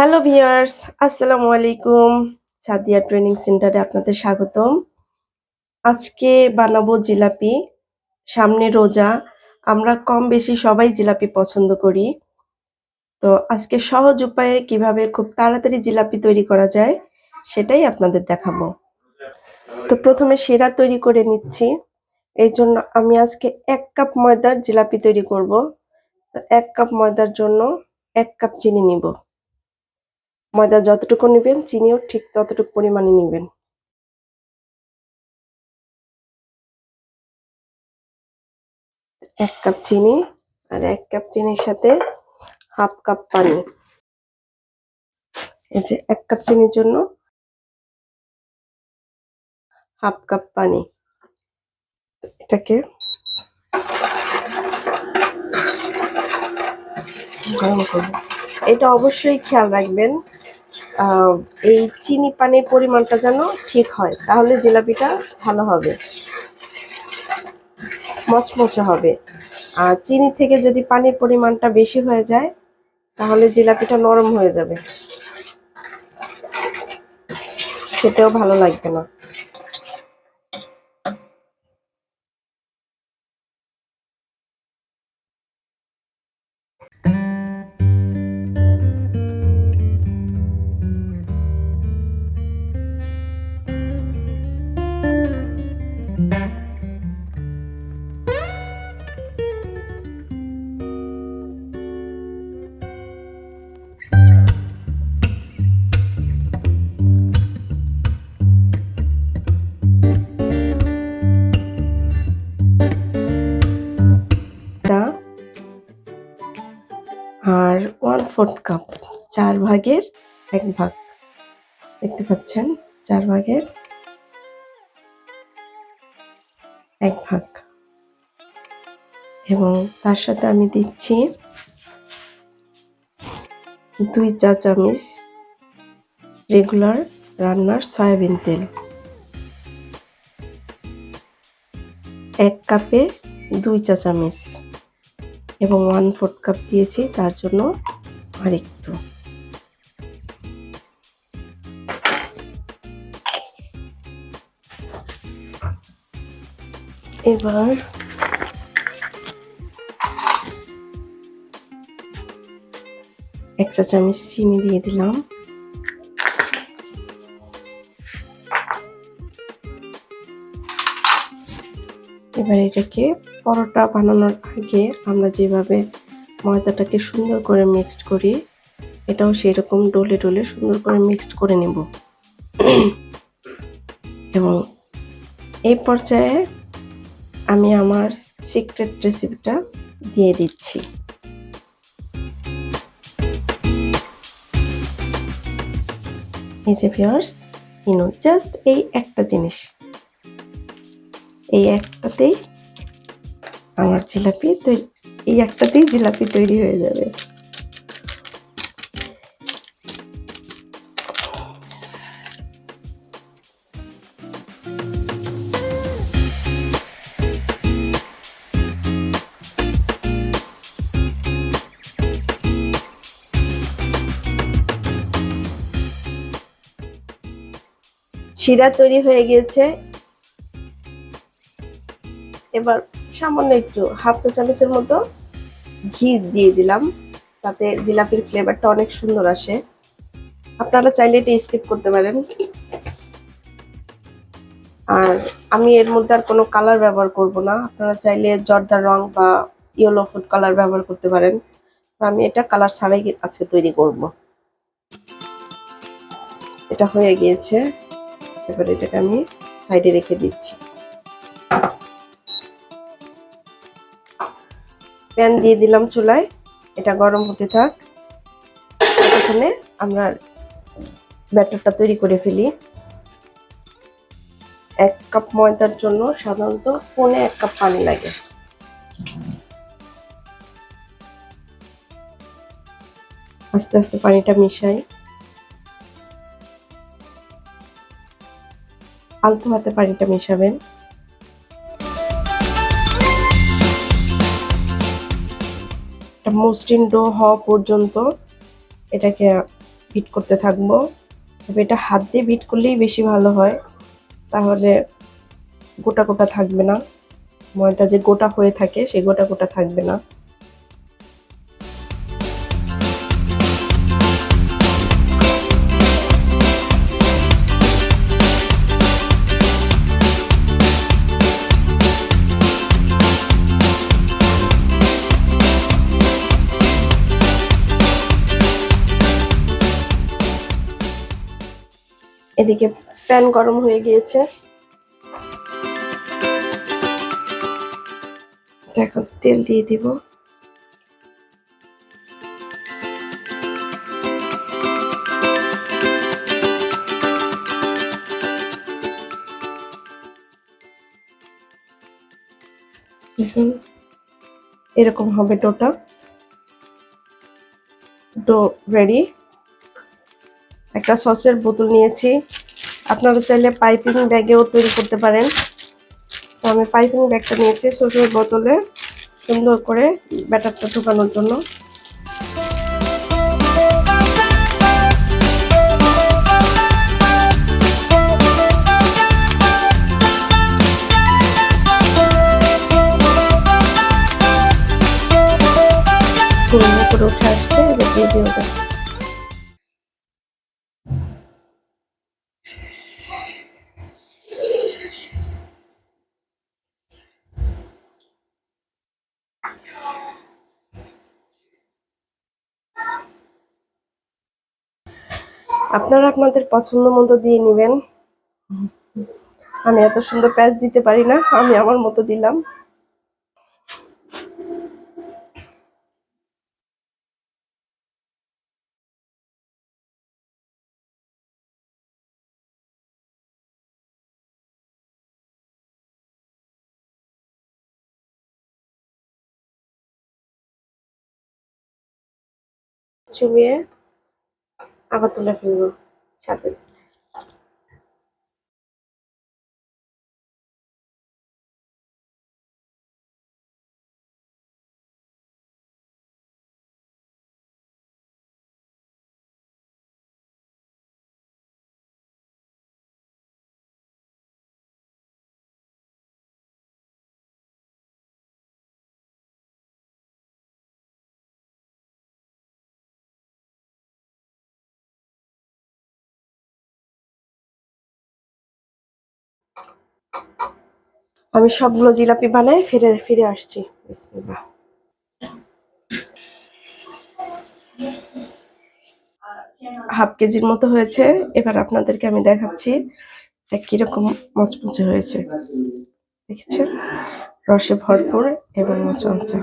Hello viewers, আসসালামু আলাইকুম। Sadia training সেন্টারে আপনাদের স্বাগতম। আজকে বানাবো জিলাপি। সামনে রোজা, আমরা কম বেশি সবাই জিলাপি পছন্দ করি। তো আজকে সহজ উপায়ে কিভাবে খুব তাড়াতাড়ি জিলাপি তৈরি করা যায় সেটাই আপনাদের দেখাবো। তো প্রথমে শিরা তৈরি করে নিচ্ছি। এই জন্য আমি আজকে 1 কাপ ময়দার জিলাপি তৈরি করব। তো 1 কাপ ময়দার জন্য 1 কাপ চিনি নিব। ময়দা যতটুকু নিবেন চিনিও ঠিক ততটুকু পরিমাণে নিবেন। 1 কাপ চিনি আর 1 কাপ চিনির সাথে হাফ কাপ পানি। এই যে 1 কাপ চিনির জন্য হাফ কাপ পানি। এটাকে গরম করব। এটা অবশ্যই খেয়াল রাখবেন এই চিনি পানির পরিমাণটা যেন ঠিক হয়, তাহলে জিলাপিটা ভালো হবে, মচমচে হবে। আর চিনি থেকে যদি পানির পরিমাণটা বেশি হয়ে যায় তাহলে জিলাপিটা নরম হয়ে যাবে, খেতেও ভালো লাগবে না। আর 1/4 কাপ, 4 ভাগের 1 ভাগ, দেখতে পাচ্ছেন 4 ভাগের 1 ভাগ। এবং তার সাথে আমি দিচ্ছি 2 চা চামচ রেগুলার রান্নার সয়াবিন তেল। 1 কাপে 2 চা চামচ এবং 1/4 কাপ দিয়েছি, তার জন্য আরেকটু। এবার 1 চা চামচ চিনি দিয়ে দিলাম। এবার এটাকে পরোটা বানানোর আগে আমরা যেভাবে ময়দাটাকে সুন্দর করে মিক্সড করি, এটাও সেরকম ডলে ডলে সুন্দর করে মিক্সড করে নেব। এবং এই পর্যায়ে আমি আমার সিক্রেট রেসিপিটা দিয়ে দিচ্ছি। এই যে ভিউয়ার্স, জাস্ট এই একটা জিনিস, এই একটাতেই আমার জিলাপি তৈরি, এই একটাতেই জিলাপি তৈরি হয়ে যাবে। শিরা তৈরি হয়ে গিয়েছে। এবার সামান্য একটু হাফ চা চামচের মতো ঘি দিয়ে দিলাম, তাতে জিলাপির ফ্লেভারটা অনেক সুন্দর আসে। আপনারা চাইলে এটা স্কিপ করতে পারেন। আর আমি এর মধ্যে আর কোনো কালার ব্যবহার করব না, আপনারা চাইলে জর্দা রং বা ইয়েলো ফুড কালার ব্যবহার করতে পারেন। আমি এটা কালার ছাড়াই আজকে তৈরি করব। এটা হয়ে গিয়েছে, এবার এটাকে আমি সাইডে রেখে দিচ্ছি। প্যান দিয়ে দিলাম চুলায়, এটা গরম হতে থাক। এখানে আমরা ব্যাটারটা তৈরি করে ফেলি। 1 কাপ ময়দার জন্য সাধারণত 1 কাপ পানি লাগে। আস্তে আস্তে পানিটা মিশাই, আলতো হাতে পানিটা মেশাবেন। এটা মসৃণ ডো হওয়া পর্যন্ত এটাকে বিট করতে থাকবো। তবে এটা হাত দিয়ে বিট করলেই বেশি ভালো হয়, তাহলে গোটা গোটা থাকবে না, ময়দা যে গোটা হয়ে থাকে সেই গোটা গোটা থাকবে না। এদিকে প্যান গরম হয়ে গিয়েছে, এখন তেল দিয়ে দিব। দেখুন এরকম হবে ডোটা। Dough ready. একটা সসের বোতল নিয়েছি, আপনারা চাইলে পাইপিং ব্যাগেও তৈরি করতে পারেন। তো আমি পাইপিং ব্যাগটা নিয়েছি সসের বোতলে সুন্দর করে ব্যাটারটা ঢোকানোর জন্য। সুন্দর করে উঠে আসছে, এবার দিয়ে দেওয়া যাবে। আপনারা আপনাদের পছন্দ মতো দিয়ে নেবেন। আমি এত সুন্দর প্যাচ দিতে পারি না, আমি আমার মতো দিলাম। চুবিয়ে আবার তুলে ফেলবো সাথে। আমি সবগুলো জিলাপি বানাই ফিরে ফিরে আসছি। বিসমিল্লাহ। হাফ কেজির মতো হয়েছে, এবার আপনাদেরকে আমি দেখাচ্ছি এটা কিরকম মচমচে হয়েছে। দেখেছেন, রসে ভরপুর এবং মচমচে।